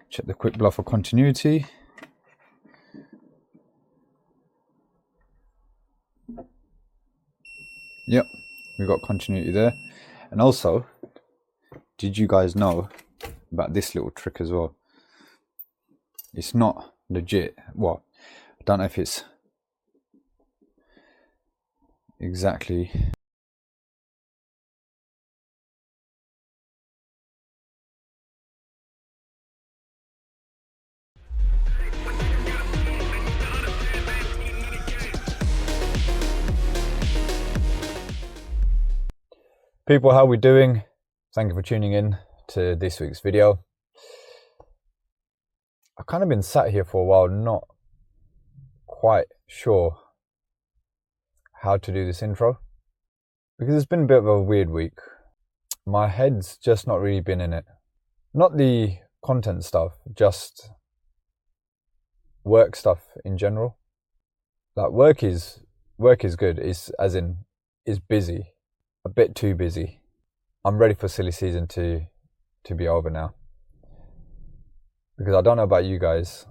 Check the quick block for continuity. Yep, we got continuity there. And also, did you guys know about this little trick as well? It's not legit. Well, I don't know if it's exactly. People, how are we doing? Thank you for tuning in to this week's video. I've kind of been sat here for a while, not quite sure how to do this intro, because it's been a bit of a weird week. My head's just not really been in it. Not the content stuff, just work stuff in general. Like work is good, it's busy. A bit too busy. I'm ready for silly season to be over now, because I don't know about you guys,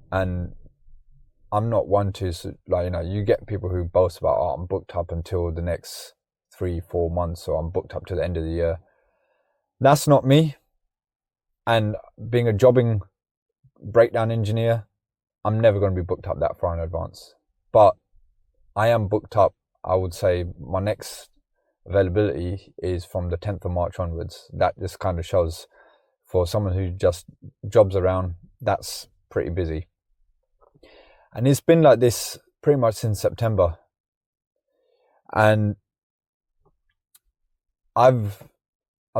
and I'm not one to, like, you get people who boast about, oh, I'm booked up until the next 3-4 months, or I'm booked up to the end of the year. That's not me. And being a jobbing breakdown engineer, I'm never going to be booked up that far in advance. But I am booked up. I would say my next availability is from the 10th of March onwards. That just kind of shows, for someone who just jobs around, that's pretty busy. And it's been like this pretty much since September. And I'm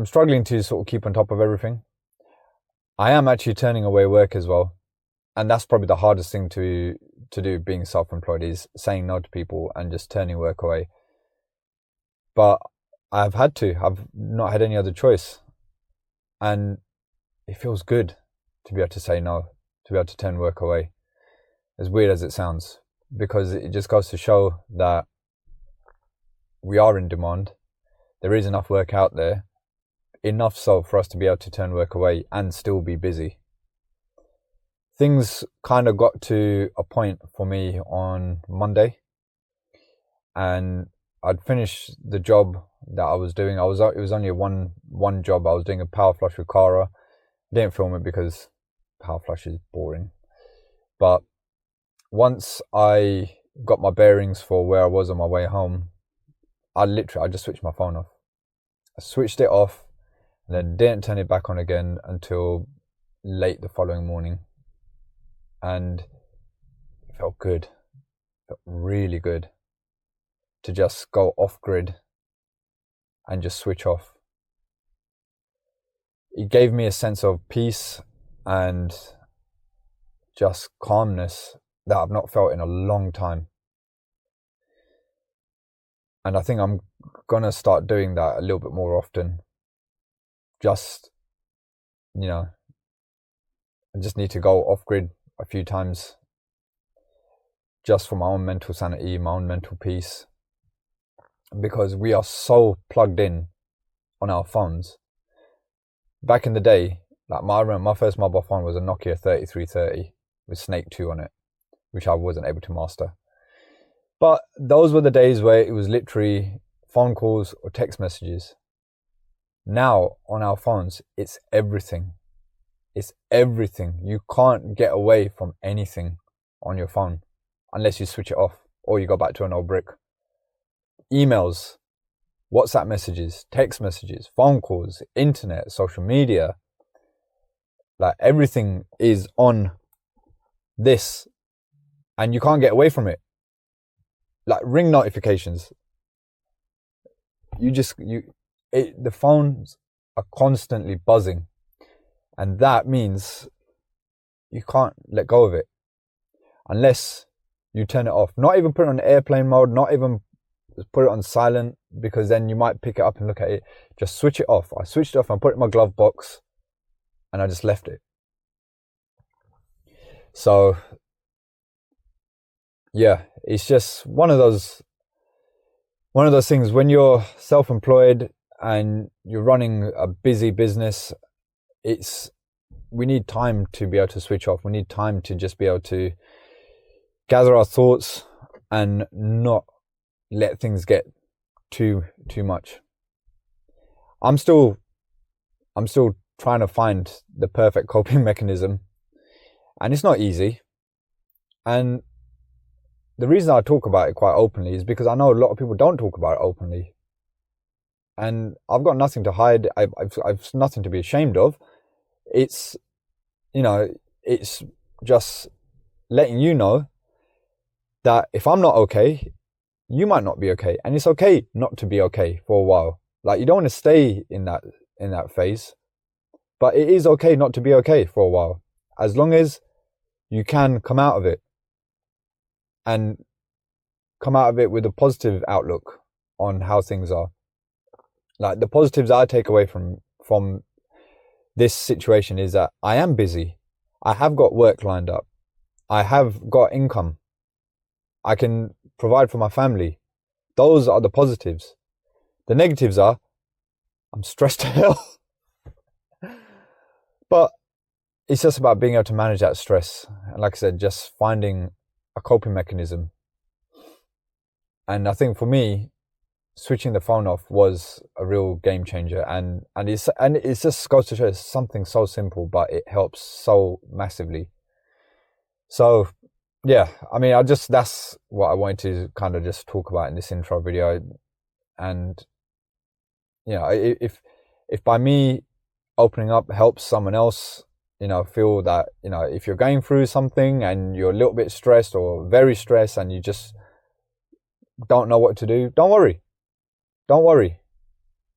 struggling to sort of keep on top of everything. I am actually turning away work as well. And that's probably the hardest thing to do being self-employed, is saying no to people and just turning work away. But I've not had any other choice. And it feels good to be able to say no, to be able to turn work away. As weird as it sounds, because it just goes to show that we are in demand. There is enough work out there, enough so for us to be able to turn work away and still be busy. Things kind of got to a point for me on Monday, and I'd finished the job that I was doing. It was only one job. I was doing a power flush with Cara. Didn't film it because power flush is boring. But once I got my bearings for where I was on my way home, I just switched my phone off. I switched it off and then didn't turn it back on again until late the following morning. And it felt good. It felt really good to just go off grid and just switch off. It gave me a sense of peace and just calmness that I've not felt in a long time. And I think I'm gonna start doing that a little bit more often. Just, I just need to go off grid a few times, just for my own mental sanity, my own mental peace. Because we are so plugged in on our phones. Back in the day, like my first mobile phone was a Nokia 3330 with Snake 2 on it, which I wasn't able to master. But those were the days where it was literally phone calls or text messages. Now on our phones, it's everything. It's everything. You can't get away from anything on your phone unless you switch it off or you go back to an old brick. Emails, WhatsApp messages, text messages, phone calls, internet, social media, like everything is on this, and you can't get away from it. Like ring notifications, the phones are constantly buzzing, and that means you can't let go of it unless you turn it off. Not even put it on airplane mode, not even put it on silent, because then you might pick it up and look at it. Just switch it off. I switched it off and put it in my glove box and I just left it. So yeah, it's just one of those things when you're self-employed and you're running a busy business. It's we need time to be able to switch off. We need time to just be able to gather our thoughts and not let things get too much. I'm still trying to find the perfect coping mechanism, and it's not easy. And the reason I talk about it quite openly is because I know a lot of people don't talk about it openly. And I've got nothing to hide. I've nothing to be ashamed of. It's, you know, it's just letting you know that if I'm not okay, you might not be okay. And it's okay not to be okay for a while. Like, you don't want to stay in that phase, but it is okay not to be okay for a while, as long as you can come out of it and come out of it with a positive outlook on how things are. Like, the positives I take away from this situation is that I am busy. I have got work lined up. I have got income. I can provide for my family. Those are the positives. The negatives are, I'm stressed to hell. But it's just about being able to manage that stress. And like I said, just finding a coping mechanism. And I think for me, switching the phone off was a real game changer. And it's just goes to show it's something so simple, but it helps so massively. So yeah, I mean, that's what I wanted to kind of just talk about in this intro video. And you know, if by me opening up helps someone else, you know, feel that, you know, if you're going through something and you're a little bit stressed or very stressed and you just don't know what to do, don't worry.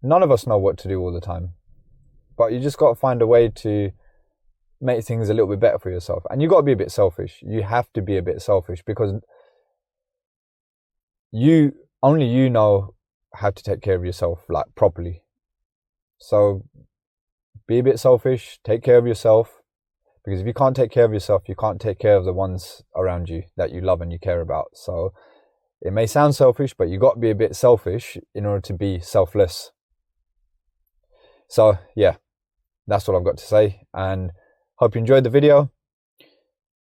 None of us know what to do all the time, but you just got to find a way to make things a little bit better for yourself. And you got to be a bit selfish. You have to be a bit selfish, because only you know how to take care of yourself, like, properly. So be a bit selfish, take care of yourself, because if you can't take care of yourself, you can't take care of the ones around you that you love and you care about. So it may sound selfish, but you got to be a bit selfish in order to be selfless. So yeah, that's what I've got to say, and hope you enjoyed the video.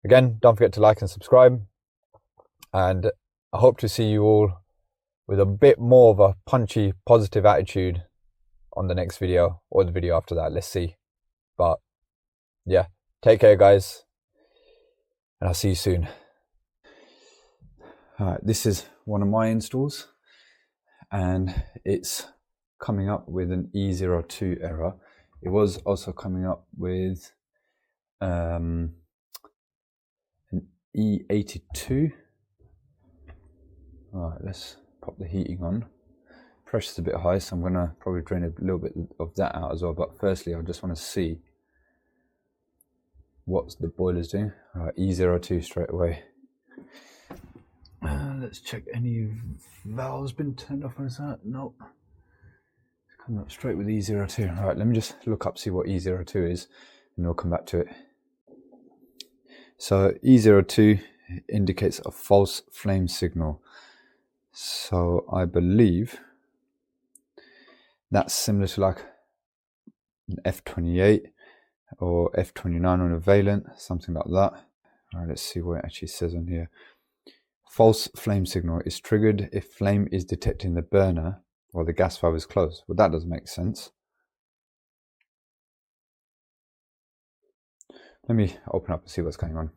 Again, don't forget to like and subscribe, and I hope to see you all with a bit more of a punchy, positive attitude on the next video, or the video after that. Let's see. But yeah, take care, guys, and I'll see you soon. Alright, this is one of my installs, and it's coming up with an E02 error. It was also coming up with an E82. Alright, let's pop the heating on. Pressure's a bit high, so I'm going to probably drain a little bit of that out as well. But firstly, I just want to see what the boiler's doing. Alright, E02 straight away. Let's check any valves been turned off or is that? Nope. It's coming up straight with E02. Alright, let me just look up, see what E02 is, and we'll come back to it. So E02 indicates a false flame signal. So I believe that's similar to like an F28 or F29 on a vaillant, something like that. Alright, let's see what it actually says on here. False flame signal is triggered if flame is detected in the burner while the gas valve is closed. Well, that doesn't make sense. Let me open up and see what's going on.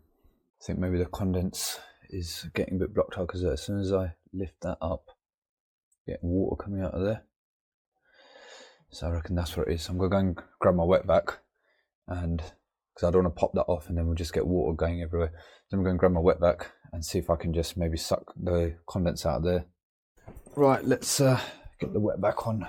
I think maybe the condense is getting a bit blocked out, because as soon as I lift that up, getting water coming out of there. So I reckon that's what it is. So I'm going to go and grab my wet vac, and because I don't want to pop that off and then we'll just get water going everywhere. Then I'm going to grab my wet vac and see if I can just maybe suck the condense out of there. Right, let's get the wet vac on.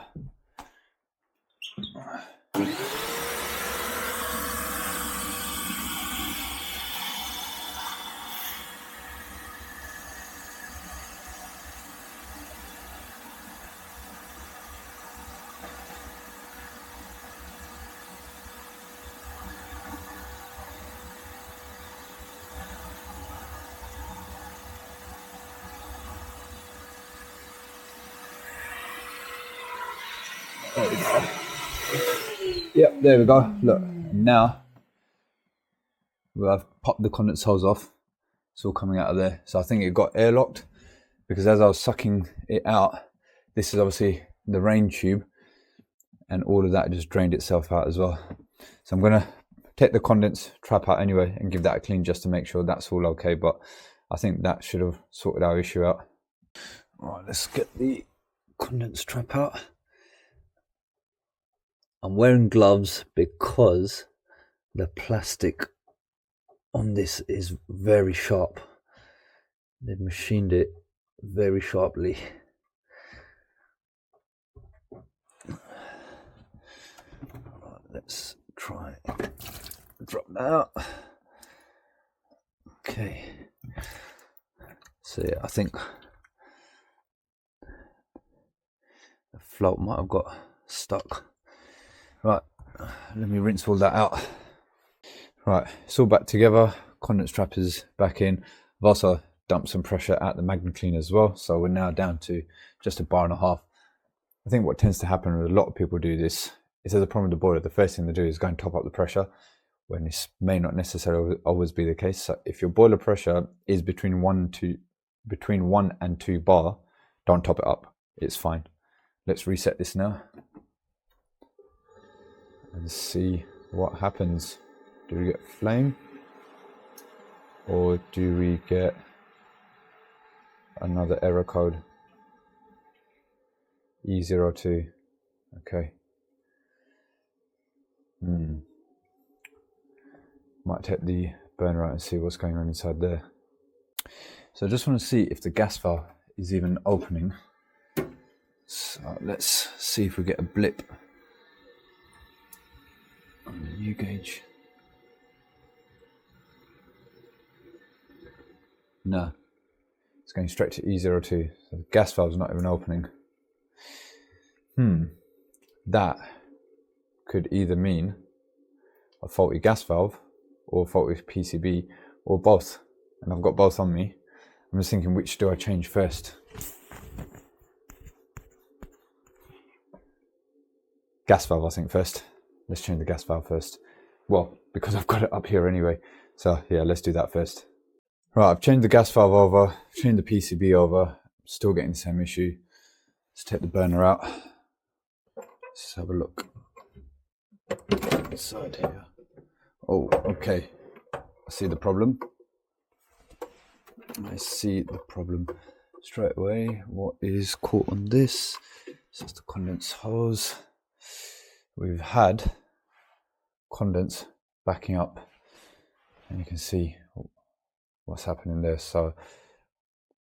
There we go. Yep, there we go. Look, now Well, I've popped the condensate hose off. It's all coming out of there. So I think it got airlocked, because as I was sucking it out, this is obviously the rain tube, and all of that just drained itself out as well. So I'm gonna take the condense trap out anyway and give that a clean just to make sure that's all okay, but I think that should have sorted our issue out. All right, let's get the condense trap out. I'm wearing gloves because the plastic on this is very sharp. They've machined it very sharply. Right, let's try drop that out. Okay. So yeah, I think the float might have got stuck. Right, let me rinse all that out. Right, it's all back together. Condense trap is back in. I've also dumped some pressure at the magnet cleaner as well, so we're now down to just 1.5 bars. I think what tends to happen when a lot of people do this is, there's a problem with the boiler, the first thing they do is go and top up the pressure, when this may not necessarily always be the case. So if your boiler pressure is between 1 and 2 bar, don't top it up, it's fine. Let's reset this now and see what happens. Do we get flame, or do we get another error code? E02. Okay. Might take the burner out and see what's going on inside there. So I just want to see if the gas valve is even opening. So let's see if we get a blip on the U gauge. No, it's going straight to E02. So the gas valve's not even opening. That could either mean a faulty gas valve or a faulty PCB, or both. And I've got both on me. I'm just thinking, which do I change first? Gas valve, I think, first. Let's change the gas valve first. Well, because I've got it up here anyway. So yeah, let's do that first. Right, I've changed the gas valve over, changed the PCB over, still getting the same issue. Let's take the burner out. Let's have a look inside here. Oh, okay. I see the problem. I see the problem straight away. What is caught on this? This is the condense hose. We've had condense backing up, and you can see what's happening there. So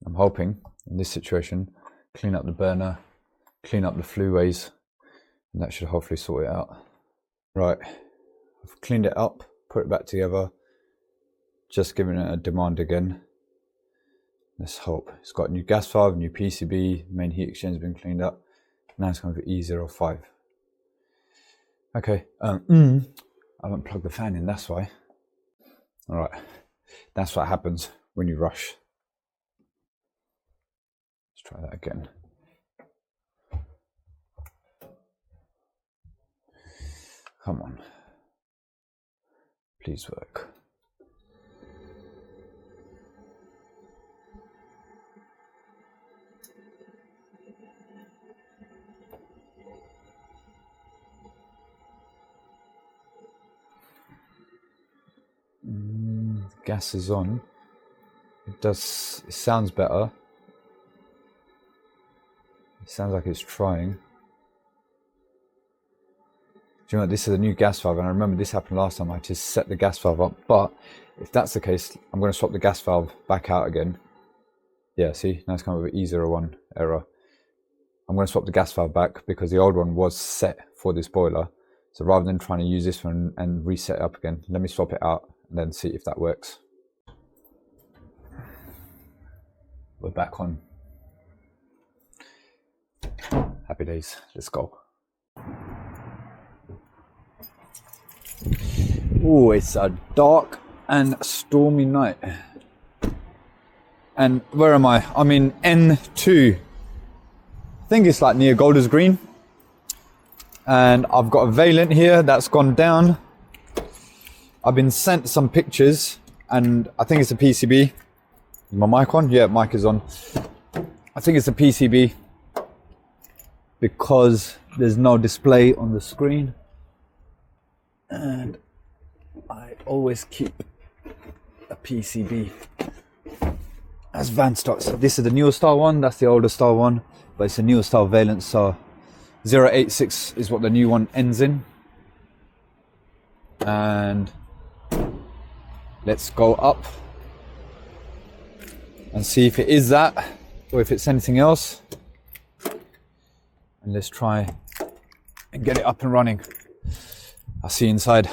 I'm hoping in this situation, clean up the burner, clean up the flueways, and that should hopefully sort it out. Right, I've cleaned it up, put it back together, just giving it a demand again. Let's hope. It's got a new gas valve, new PCB, main heat exchange has been cleaned up. Now it's going to be E05. Okay, I haven't plugged the fan in, that's why. All right, that's what happens when you rush. Let's try that again. Come on, please work. Gas is on. It sounds better. It sounds like it's trying. Do you know what? This is a new gas valve, and I remember this happened last time. I just set the gas valve up, but if that's the case, I'm going to swap the gas valve back out again. Yeah, see, now it's coming with E01 error. I'm going to swap the gas valve back because the old one was set for this boiler. So rather than trying to use this one and reset it up again, let me swap it out and then see if that works. We're back on. Happy days, let's go. Oh, it's a dark and stormy night. And where am I? I'm in N2. I think it's like near Golders Green. And I've got a vaillant here that's gone down. I've been sent some pictures, and I think it's a PCB. Is my mic on? Yeah, mic is on. I think it's a PCB because there's no display on the screen, and I always keep a PCB as van stock. So this is the newer style one, that's the older style one, but it's a newer style vaillant, so 086 is what the new one ends in. And let's go up and see if it is that or if it's anything else, and let's try and get it up and running. I'll see you inside.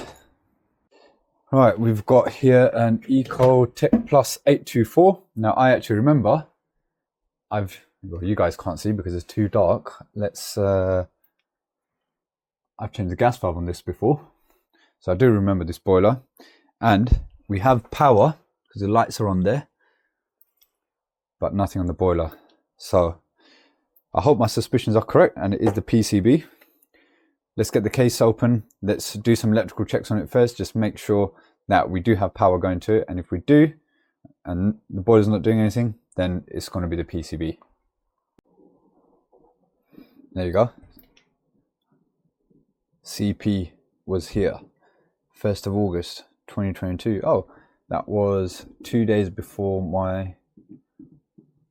Right, we've got here an Eco Tech Plus 824. Now I actually remember well, you guys can't see because it's too dark. I've changed the gas valve on this before, so I do remember this boiler, and we have power because the lights are on there, but nothing on the boiler. So I hope my suspicions are correct and it is the PCB. Let's get the case open. Let's do some electrical checks on it first. Just make sure that we do have power going to it. And if we do, and the boiler's not doing anything, then it's going to be the PCB. There you go. CP was here. 1st of August, 2022. Oh, that was 2 days before my...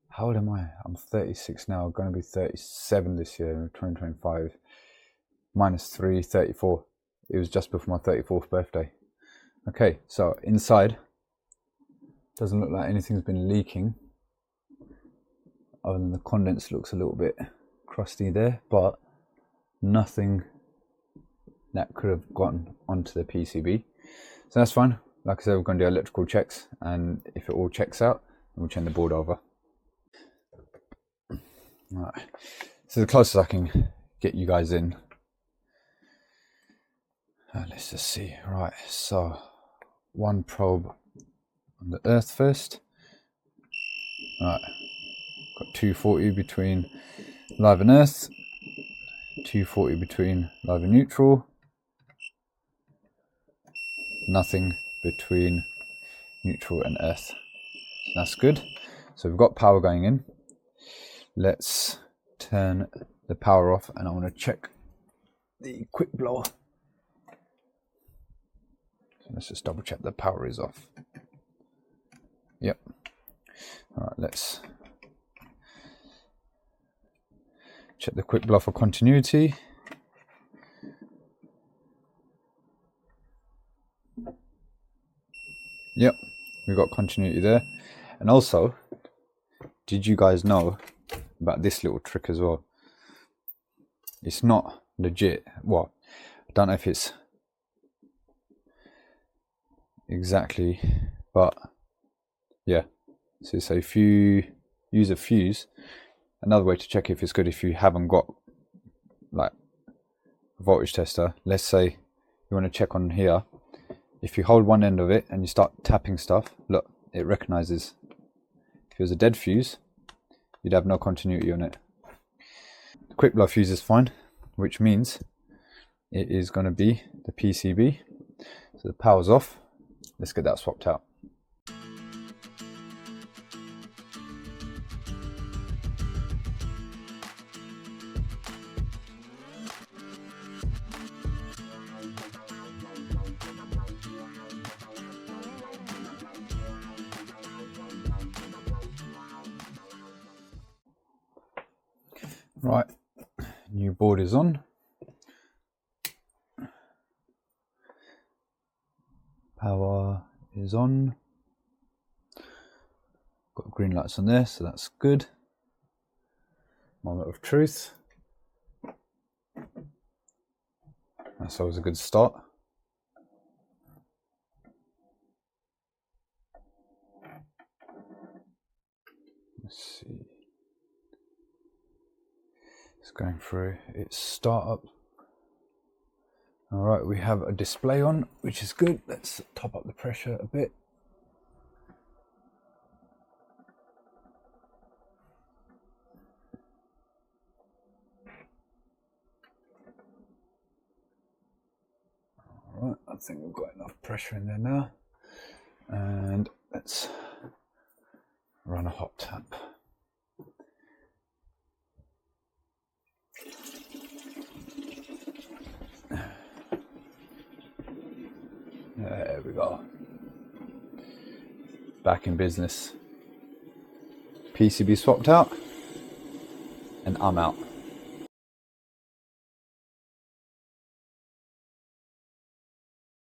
How old am I? I'm 36 now. I'm going to be 37 this year, 2025. -3, 34. It was just before my 34th birthday. Okay, so inside doesn't look like anything's been leaking, other than the condense looks a little bit crusty there, but nothing that could have gotten onto the PCB, so that's fine. Like I said, we're going to do electrical checks, and if it all checks out, then we'll change the board over. Right, this is the closest I can get you guys in. Let's just see. Right, so one probe on the earth first. Right, got 240 between live and earth, 240 between live and neutral, nothing between neutral and earth. That's good. So we've got power going in. Let's turn the power off, and I want to check the quick blower. Let's just double check the power is off. Yep. All right, let's check the quick blower for continuity. Yep, we've got continuity there. And also, did you guys know about this little trick as well? It's not legit. Well, I don't know if it's exactly, but yeah. So if you use a fuse, another way to check if it's good, if you haven't got like a voltage tester, let's say you want to check on here, if you hold one end of it and you start tapping stuff, look, it recognizes. If it was a dead fuse, you'd have no continuity on it. The quick blow fuse is fine, which means it is going to be the PCB. So the power's off. Let's get that swapped out. Right, new board is on. Power is on. Got green lights on there, so that's good. Moment of truth. That's always a good start. Let's see. It's going through its startup. All right, we have a display on, which is good. Let's top up the pressure a bit. All Right, I think we've got enough pressure in there now. And let's run a hot tap. There we go. Back in business. PCB swapped out, and I'm out.